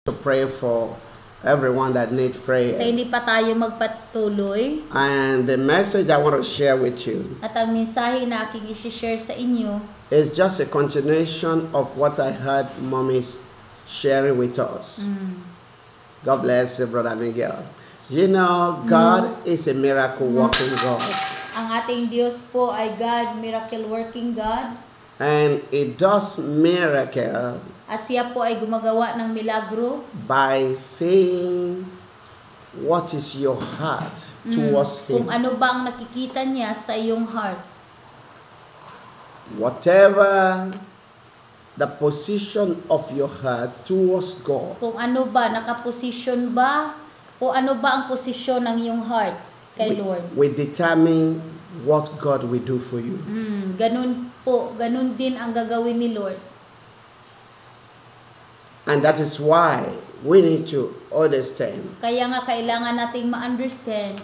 to pray for everyone that needs prayer. Sa hindi pa tayo magpatuloy. And the message I want to share with you At ang mensahe na aking i-share sa inyo is just a continuation of what I heard Mommy sharing with us. God bless you, Brother Miguel. You know, God is a miracle working God. Ang ating Diyos po ay God, miracle working God. And it does miracle At siya po ay gumagawa ng milagro by saying what is your heart towards kung Him. ano ba ang nakikita niya sa iyong heart. Whatever the position of your heart towards God Kung ano ba, nakaposisyon ba o ano ba ang posisyon ng iyong heart kay Lord. will determine what God will do for you. Ganun po, ganun din ang gagawin ni Lord. And that is why we need to understand Kaya nga kailangan nating ma-understand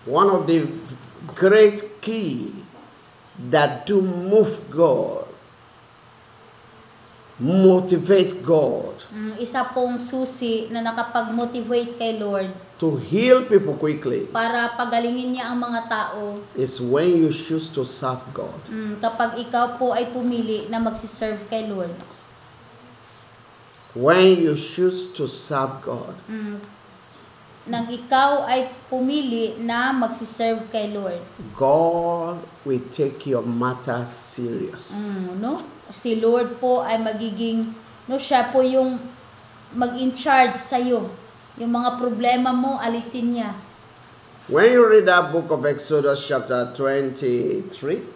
one of the great key that do move God, motivate God isa pong susi na nakapag-motivate kay Lord to heal people quickly para pagalingin niya ang mga tao is when you choose to serve God. kapag ikaw po ay pumili na magsiserve kay Lord. When you choose to serve God, Nang ikaw ay pumili na magsiserve kay Lord. God will take your matter serious. No? Si Lord po ay magiging, no, siya po yung mag-in-charge sa'yo. Yung mga problema mo, alisin niya. When you read that book of Exodus chapter 23,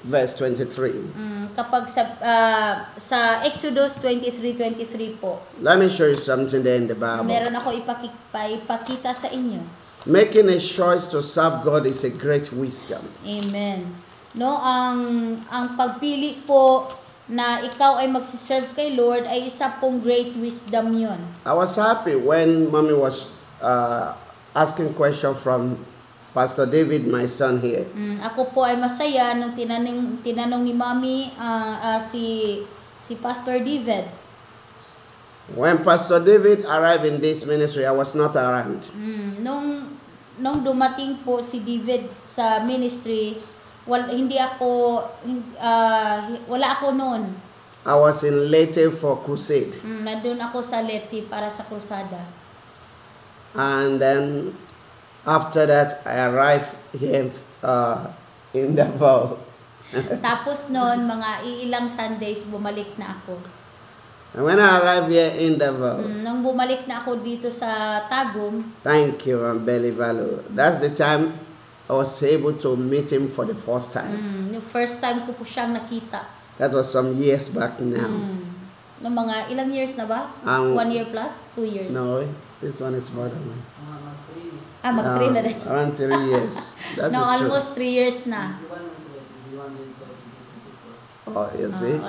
verse 23, Kapag sa Exodus 23:23 po, let me show you something there in the Bible. meron ako ipakita sa inyo. Making a choice to serve God is a great wisdom. Amen. No, ang pagpili po na ikaw ay magsiserve kay Lord ay isa pong great wisdom 'yon. I was happy when Mommy was asking question from Pastor David, my son here. Ako po ay masaya nung tinanong ni Mommy si Pastor David. When Pastor David arrived in this ministry, I was not around. Nung dumating po si David sa ministry, wala ako noon. I was in Leyte for crusade. Nandun ako sa Leyte para sa krusada. And then after that, I arrived here in Davao. Tapos noon, mga ilang Sundays, bumalik na ako. And when I arrived here in Davao, Nung bumalik na ako dito sa Tagum, thank you, Belly Valo. That's the time I was able to meet him for the first time. yung first time ko po siyang nakita. That was some years back now. Nung mga ilang years na ba? 1 year plus? 2 years? No, this one is more than me. Mag-3 na rin. Around 3 years. That No, is true. almost 3 years na. Oh, you see?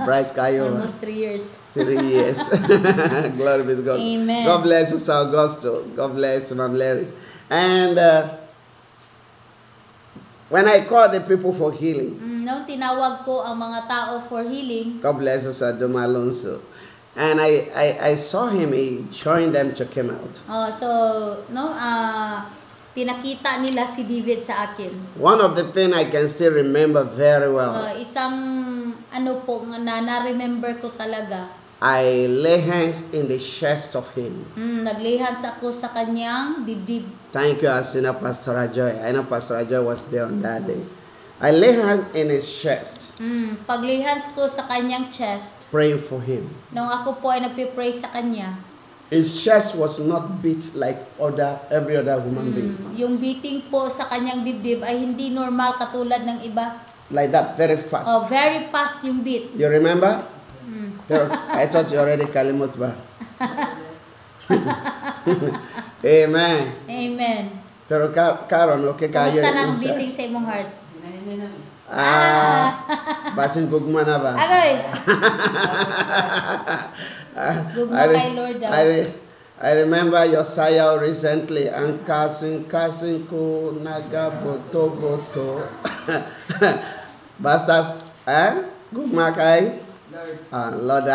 Bright kayo. Almost 3 years. 3 years. Glory be to God. Amen. God bless you, Sir Augusto. God bless you, Ma'am Larry. And when I called the people for healing, Nung tinawag ko ang mga tao for healing, God bless you, Sir Duma Alonso. And I saw him, he joined them to come out. pinakita nila si David sa akin. One of the things I can still remember very well, Isang na-remember ko talaga. I lay hands in the chest of him. Naglihans ako sa kanyang dibdib. Thank you, Asina Pastor Ajoy. I know Pastor Ajoy was there on that day. I lay hands in his chest, Paglihans ko sa kanyang chest, praying for him. nung ako po ay nagpipray sa kanya, His chest was not beat like every other human being. yung beating po sa kanyang dibdib ay hindi normal katulad ng iba. Like that, very fast. Very fast yung beat. You remember? Pero, I thought you already kalimut ba? Amen. Amen. Pero karon okay kayo. Kamusta na ang beating sa imong heart? Basin gugma na ba? Agoy! Gugma kay Lord daw. I remember your sayaw recently. Ang kasing ko nagaboto-boto. Basta, gugma kay? Lord,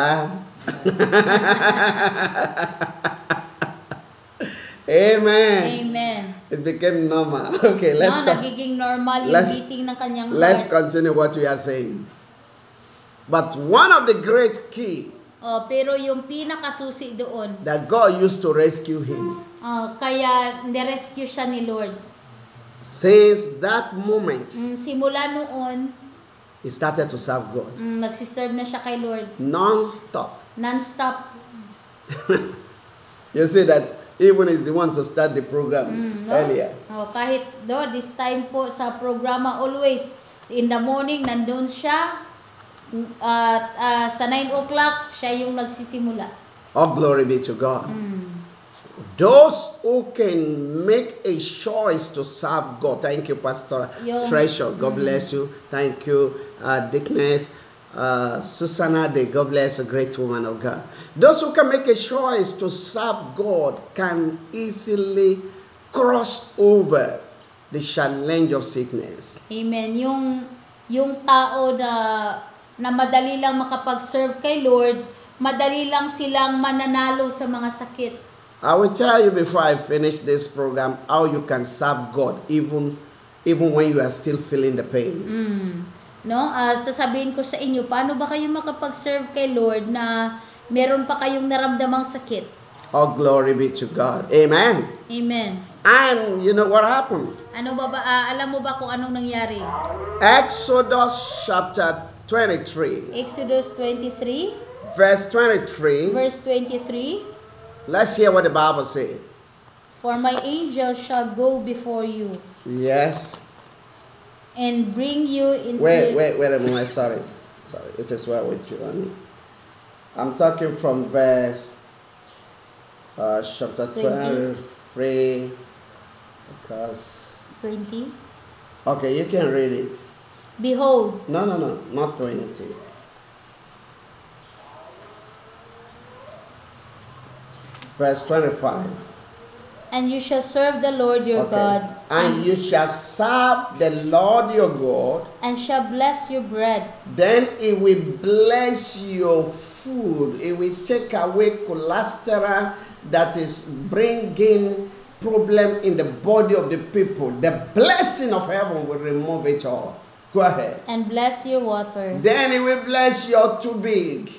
Amen. Amen. It became normal. Okay, Nagiging normal yung let's- beating ng kanyang let's heart. continue what we are saying. But one of the great key Pero yung pinakasusi doon, that God used to rescue him, kaya nirescue siya ni Lord. since that moment, Simula noon, he started to serve God nagsiserve na siya kay Lord. non-stop. Non-stop. You see that even is the one to start the program No? earlier. Kahit this time po sa programa, always in the morning nandun siya. Sa 9 o'clock, siya yung nagsisimula. All glory be to God. Those who can make a choice to serve God. Thank you, Pastor Treasure. God bless you. Thank you, Dickness. Susanna, God bless, a great woman of God. Those who can make a choice to serve God can easily cross over the challenge of sickness. Amen. Yung tao na madali lang makapag-serve kay Lord, madali lang silang mananalo sa mga sakit. I will tell you before I finish this program how you can serve God even when you are still feeling the pain. Sasabihin ko sa inyo, paano ba kayo makapag-serve kay Lord na meron pa kayong naramdamang sakit? All glory be to God. Amen. Amen. And you know what happened? Alam mo ba kung anong nangyari? Exodus chapter 23, Exodus 23, verse 23. verse 23, Let's hear what the Bible says. For my angel shall go before you Yes. and bring you into... Wait a moment. Sorry. It is well with you, honey. I'm talking from verse chapter 23 because 20. okay, you can read it. Behold, No, not 20. Verse 25. and you shall serve the Lord your God, And you shall serve the Lord your God. and shall bless your bread, Then it will bless your food. It will take away cholesterol that is bringing problem in the body of the people. The blessing of heaven will remove it all. Go ahead. and bless your water. Then it will bless your too big.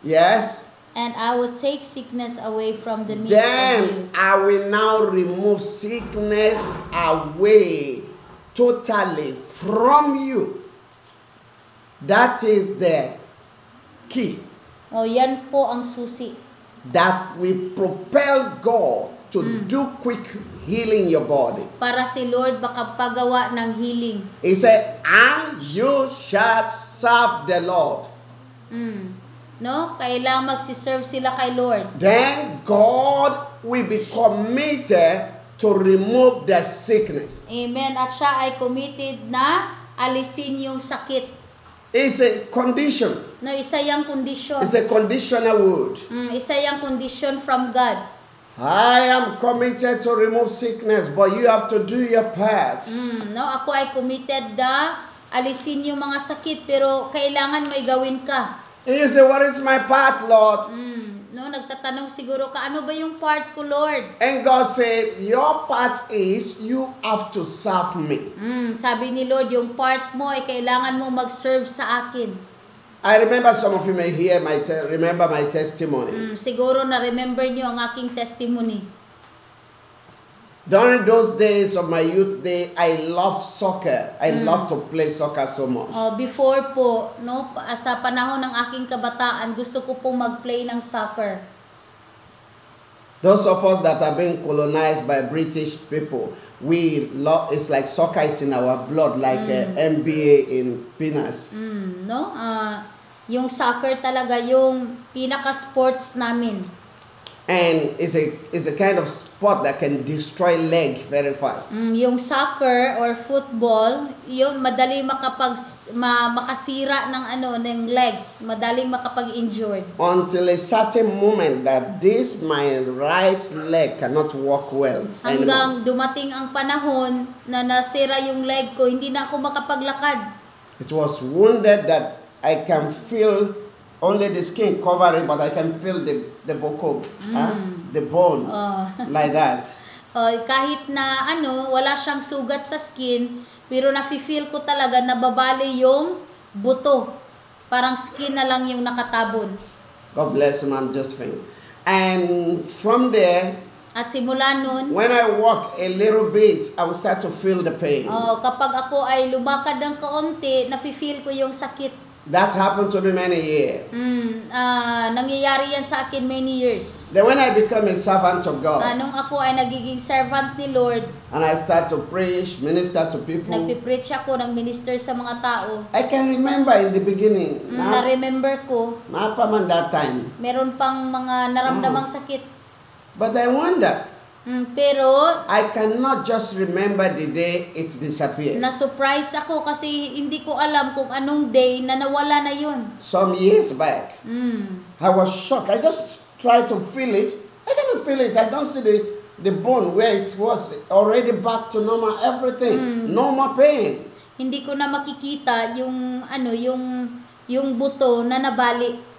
Yes. And I will take sickness away from the midst of Then you. I will now remove sickness away totally from you. That is the key Yan po ang susi. that will propel God to do quick healing your body. Para si Lord makapagawa ng healing. He said, and you shall serve the Lord. Kailangan magsiserve sila kay Lord. Then God will be committed to remove the sickness. Amen. At siya ay committed na alisin yung sakit. It's a condition. Isa yung kondisyon. It's a conditional word. Isa yung kondisyon from God. I am committed to remove sickness, but you have to do your part. Ako ay committed na alisin yung mga sakit, pero kailangan may gawin ka. And you say, what is my part, Lord? Nagtatanong siguro ka, ano ba yung part ko, Lord? And God said, your part is you have to serve me. Sabi ni Lord, yung part mo ay kailangan mo mag-serve sa akin. I remember some of you may hear remember my testimony. Siguro na-remember nyo ang aking testimony. During those days of my youth day, I loved soccer. I loved to play soccer so much. Before po, sa panahon ng aking kabataan, gusto ko pong mag-play ng soccer. Those of us that are being colonized by British people, we love. It's like soccer is in our blood, like NBA in Pinas. Yung soccer talaga yung pinaka-sports namin. And it's a kind of sport that can destroy leg very fast. Yung soccer or football, yun madali makasira ng legs, madaling makapag-injured. Until a certain moment that my right leg cannot walk well anymore. Hanggang dumating ang panahon na nasira yung leg ko, hindi na ako makapaglakad. It was wounded that I can feel only the skin cover it, but I can feel the boko, the bone, like that. Kahit na wala siyang sugat sa skin, pero nafe-feel ko talaga nababali yung buto. Parang skin na lang yung nakatabon. God bless him, I'm just saying. And from there, at simula nun, when I walk a little bit, I will start to feel the pain. Kapag ako ay lumakad ng kaunti, nafe-feel ko yung sakit. That happened to me many years. Nangyayari yan sa akin many years. Then when I become a servant of God, nung ako ay nagiging servant ni Lord, and I start to preach, minister to people, nagpipreach ako, nag-minister sa mga tao. I can remember in the beginning, na-remember ko, napaman that time, meron pang mga naramdamang sakit. But I wonder, pero I cannot just remember the day it disappeared. Na-surprise ako kasi hindi ko alam kung anong day na nawala na yun. Some years back, I was shocked. I just tried to feel it. I cannot feel it. I don't see the bone where it was already back to normal, everything. No more pain. Hindi ko na makikita yung yung buto na nabali.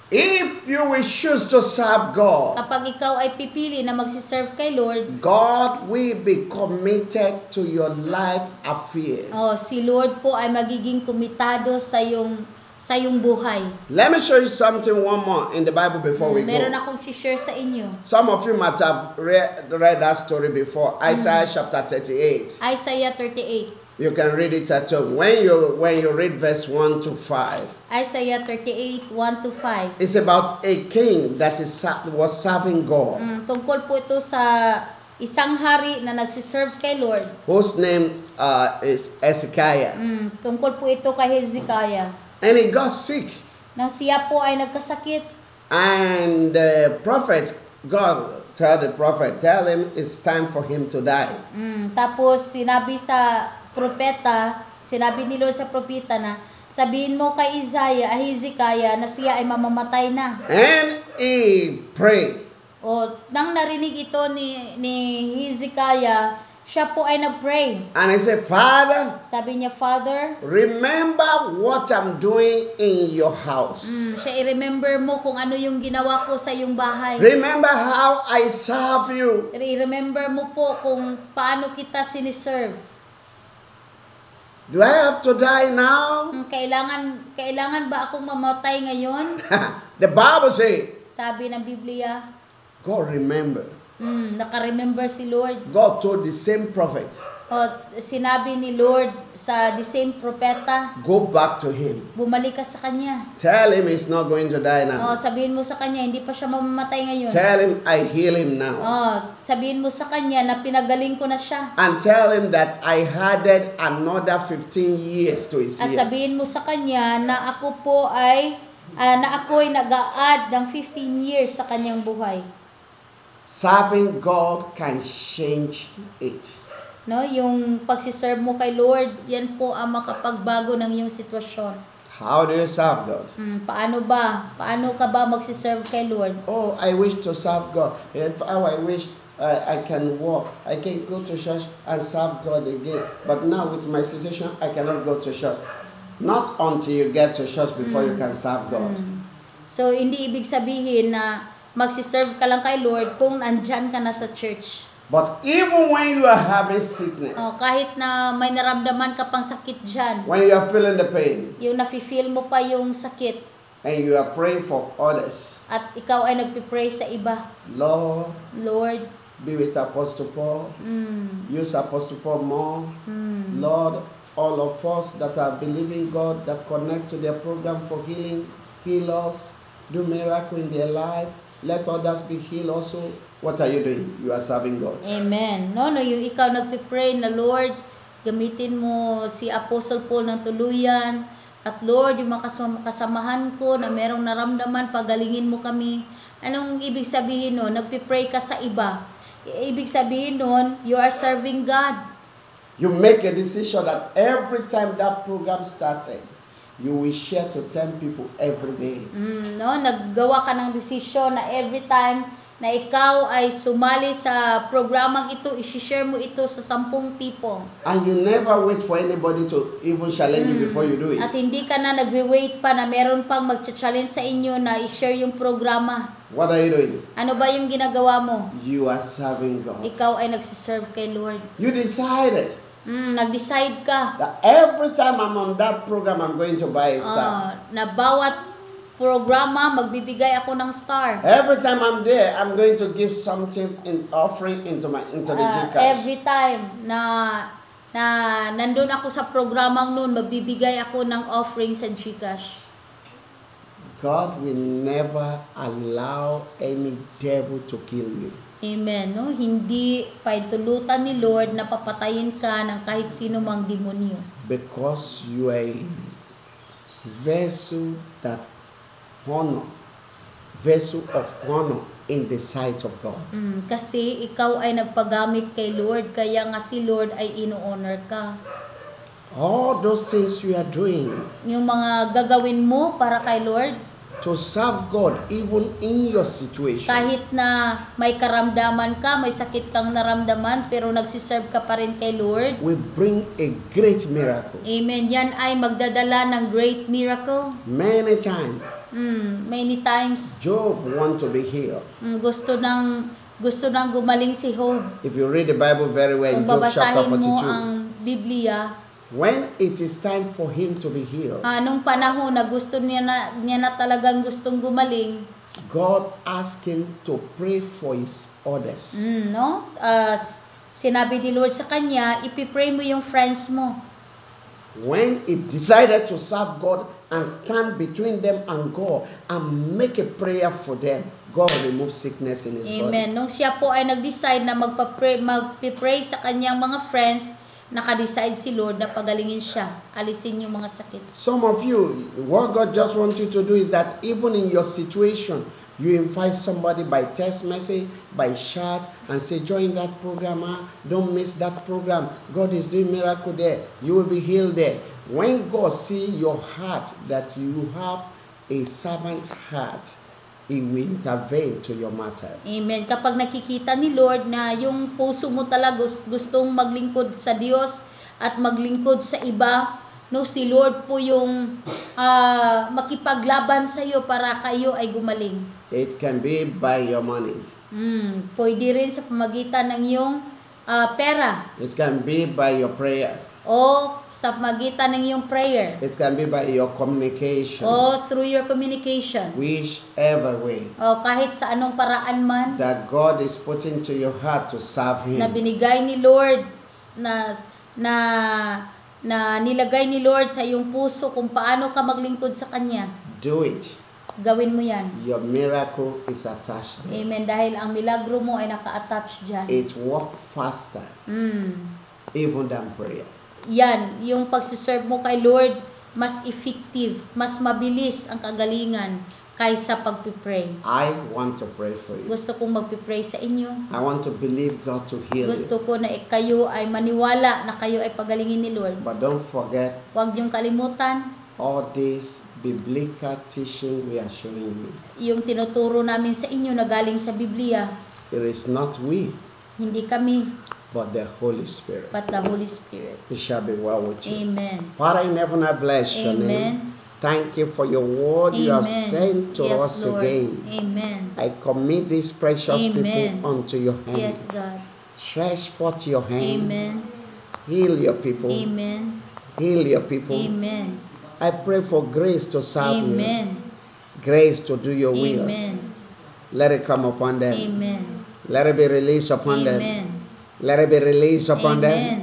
If you will choose to serve God, kapag ikaw ay pipili na magsiserve kay Lord, God will be committed to your life affairs. Si Lord po ay magiging komitado sa iyong buhay. Let me show you something one more in the Bible before we go. Meron akong share sa inyo. Some of you might have read that story before. Isaiah chapter 38. Isaiah 38. You can read it at home. When you read verse 1 to 5. Isaiah 38, 1 to 5. It's about a king that was serving God. Tungkol po ito sa isang hari na nagsiserve kay Lord. Whose name is Hezekiah. Tungkol po ito kay Hezekiah. And he got sick. Nang siya po ay nagkasakit. And the prophet, God tell him it's time for him to die. Tapos sinabi ni Lord sa propeta na sabihin mo kay Hezekiah na siya ay mamamatay na. And he prayed. Nang narinig ito ni Hezekiah, siya po ay nag-pray. And he said, Father, sabi niya, Father, remember what I'm doing in your house. Siya i-remember mo kung ano yung ginawa ko sa iyong bahay. Remember how I serve you. I-remember mo po kung paano kita siniserve. Do I have to die now? Kailangan ba akong mamatay ngayon? The Bible says, sabi ng Biblia, God remember. Naka-remember si Lord. God told the same prophet, sinabi ni Lord sa the same propeta, go back to him. Bumalik ka sa kanya. Tell him he's not going to die now. Sabihin mo sa kanya, hindi pa siya mamamatay ngayon. Tell him I heal him now. Sabihin mo sa kanya na pinagaling ko na siya. And tell him that I added another 15 years to his At year. sabihin mo sa kanya na ako ay nag-a-add ng 15 years sa kanyang buhay. Serving God can change it. Yung pagsiserve mo kay Lord, yan po ang makapagbago ng iyong sitwasyon. How do you serve God? Paano ka ba magsiserve kay Lord? I wish to serve God. I wish I can walk. I can go to church and serve God again. But now with my situation, I cannot go to church. Not until you get to church before you can serve God. So, hindi ibig sabihin na magsiserve ka lang kay Lord kung andyan ka na sa church. But even when you are having sickness, kahit na may naramdaman ka pang sakit dyan, when you are feeling the pain, yung nafe-feel mo pa yung sakit, and you are praying for others, at ikaw ay nagpipray sa iba, Lord, be with Apostle Paul, use Apostle Paul more, Lord, all of us that are believing God, that connect to their program for healing, heal us, do miracle in their life, let others be healed also. What are you doing? You are serving God. Amen. Yung ikaw nagpipray na Lord, gamitin mo si Apostle Paul ng tuluyan. At Lord, yung kasamahan ko na merong naramdaman, pagalingin mo kami. Anong ibig sabihin nun? Nagpipray ka sa iba. Ibig sabihin nun, you are serving God. You make a decision that every time that program started, you will share to 10 people every day. No, naggawa ka ng desisyon na every time na ikaw ay sumali sa programang ito, i-share mo ito sa 10 people. And you never wait for anybody to even challenge you before you do it. At hindi ka na nagwe-wait pa na meron pang mag-challenge sa inyo na i-share yung programa. What are you doing? Ano ba yung ginagawa mo? You are serving God. Ikaw ay nagsiserve kay Lord. You decided Nag-decide ka that every time I'm on that program, I'm going to buy a star. na bawat programa magbibigay ako ng star. Every time I'm there, I'm going to give something in offering into the Gcash. Every time na nandun ako sa programang noon, magbibigay ako ng offering sa Gcash. God will never allow any devil to kill you. Amen. No? Hindi paitulutan ni Lord na papatayin ka ng kahit sino mang demonyo. Because you are a vessel of honor in the sight of God. Kasi ikaw ay nagpagamit kay Lord, kaya nga si Lord ay ino-honor ka. All those things you are doing Yung mga gagawin mo para kay Lord, to serve God even in your situation. kahit na may karamdaman ka, may sakit kang naramdaman, pero nagsiserve ka pa rin kay Lord, Will bring a great miracle. amen, yan ay magdadala ng great miracle. Many times, Many times, Job want to be healed. gusto nang gumaling si Job. If you read the Bible very well, in Kung Job chapter babasahin mo 42, ang Biblia, when it is time for him to be healed, nung panahon na gusto niya na talagang gustong gumaling, God asked him to pray for his others. no? Sinabi ni Lord sa kanya, ipipray mo yung friends mo. When he decided to serve God and stand between them and God and make a prayer for them, God removed sickness in his Amen. body. Nung siya po ay nag-decide na magpipray sa kanyang mga friends, naka-decide si Lord na pagalingin siya, alisin yung mga sakit. Some of you, what God just wants you to do is that even in your situation, you invite somebody by text message, by chat, and say, join that program. Don't miss that program. God is doing miracle there. You will be healed there. When God sees your heart, that you have a servant heart, He will intervene to your matter. Amen. Kapag nakikita ni Lord na yung puso mo talaga gustong maglingkod sa Diyos at maglingkod sa iba, no, si Lord po yung makipaglaban sa iyo para kayo ay gumaling. It can be by your money. Pwede rin sa pamagitan ng iyong pera. It can be by your prayer. O sa pamagitan ng iyong prayer. It can be by your communication. O through your communication. Whichever way O kahit sa anong paraan man that God is putting to your heart to serve Him. na binigay ni Lord na nilagay ni Lord sa iyong puso kung paano ka maglingkod sa Kanya. Do it. Gawin mo yan. Your miracle is attached there. Amen. Dahil ang milagro mo ay naka-attach dyan. It works faster even than prayer. Yan, yung pagsiserve mo kay Lord, mas effective, mas mabilis ang kagalingan kaysa pagpipray. I want to pray for you. Gusto kong magpipray sa inyo. I want to believe God to heal you. Gusto ko na kayo ay maniwala na kayo ay pagalingin ni Lord. But don't forget, Huwag niyong kalimutan all this biblical teaching we are showing you. yung tinuturo namin sa inyo na galing sa Biblia. It is not we, Hindi kami, but the Holy Spirit. but the Holy Spirit. It shall be well with you. Amen. Father in heaven, I bless your Amen. name. Thank you for your word you have sent to Yes, us Lord. again. Amen. I commit these precious Amen. people unto your hand. Yes, God. Stretch forth your hand. Amen. Heal your people. Amen. Heal your people. Amen. I pray for grace to serve Amen. you. Grace to do your will. Amen. Let it come upon them. Amen. Let it be released upon them. Amen. Let it be released upon them. Amen.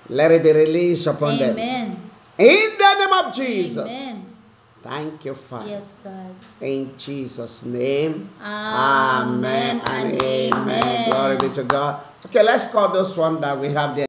Let it be released upon them. Amen. In the name of Jesus. Amen. Thank you, Father. Yes, God. In Jesus' name. Amen Amen and and amen. amen. Glory be to God. Okay, let's call those one that we have there.